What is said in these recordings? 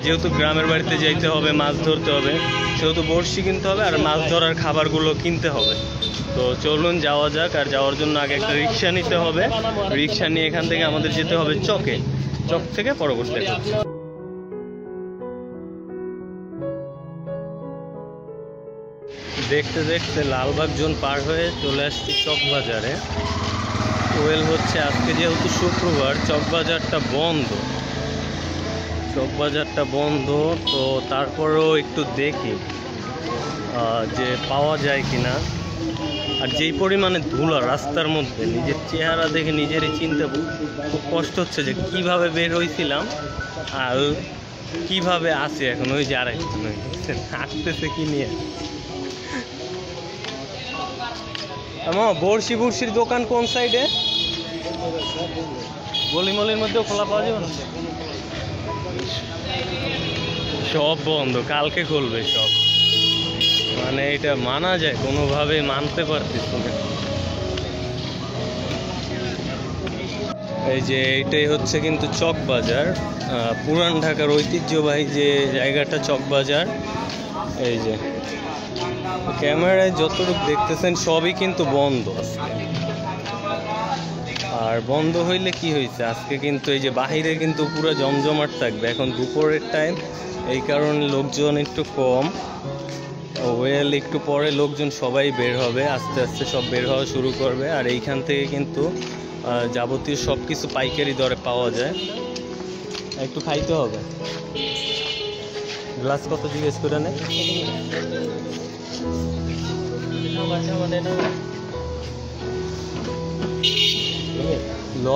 যেহেতু গ্রামের বাড়িতে যাইতে হবে, মাছ ধরতে হবে, সেহেতু বড়শি কিনতে হবে আর মাছ ধরার খাবারগুলো কিনতে হবে। তো চলুন যাওয়া যাক। আর যাওয়ার জন্য আগে একটা রিক্সা নিতে হবে। রিক্সা নিয়ে এখান থেকে আমাদের যেতে হবে চকে, চক থেকে পরবর্তী। দেখতে দেখতে লালবাগ জোন পার হয়ে চলে আসছি চক বাজারে। ওয়েল হচ্ছে আজকে যেহেতু শুক্রবার, চক বাজারটা বন্ধ। চক বাজারটা বন্ধ, তো তারপরেও একটু দেখি যে পাওয়া যায় কিনা। আর যেই পরিমাণে ধুলা রাস্তার মধ্যে, নিজের চেহারা দেখে নিজেরই চিনতে খুব কষ্ট হচ্ছে যে কিভাবে বের হয়েছিলাম আর কিভাবে আছে এখন। ওই যে আরেকজন হাঁটতেছে কি নিয়ে। বড়শি বড়শির দোকান কোন সাইডে? গলিমলির মধ্যেও খোলা পাওয়া যাবে না? সব বন্ধ, কালকে খুলবে সব। মানে এটা মানা যায়? কোনোভাবে মানতে পারতেছি না। এই যে এইটাই হচ্ছে কিন্তু চক বাজার, পুরান ঢাকার ঐতিহ্যবাহী যে জায়গাটা চক বাজার। এই যে ক্যামেরায় যতটুকু দেখতেছেন সবই কিন্তু বন্ধ আজকে। আর বন্ধ হইলে কি হয়েছে, আজকে কিন্তু এই যে বাহিরে কিন্তু পুরো জমজমাট থাকবে। এখন দুপুরের টাইম, এই কারণে লোকজন একটু কম। ওয়েল একটু পরে লোকজন সবাই বের হবে, আস্তে আস্তে সব বের হওয়া শুরু করবে। আর এইখান থেকে কিন্তু যাবতীয় সব কিছু পাইকারি দরে পাওয়া যায়। একটু খাইতে হবে। গ্লাস কত জিজ্ঞেস করে নেই ল।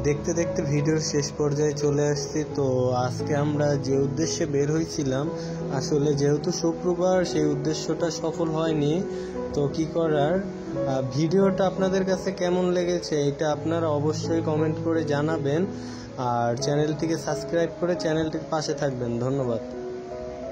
দেখতে দেখতে ভিডিওর শেষ পর্যায়ে চলে আসছি। তো আজকে আমরা যে উদ্দেশ্যে বের হয়েছিলাম, আসলে যেহেতু শুক্রবার, সেই উদ্দেশ্যটা সফল হয়নি। তো কি করার, ভিডিওটা আপনাদের কাছে কেমন লেগেছে এটা আপনারা অবশ্যই কমেন্ট করে জানাবেন। আর চ্যানেলটিকে সাবস্ক্রাইব করে চ্যানেলটির পাশে থাকবেন। ধন্যবাদ।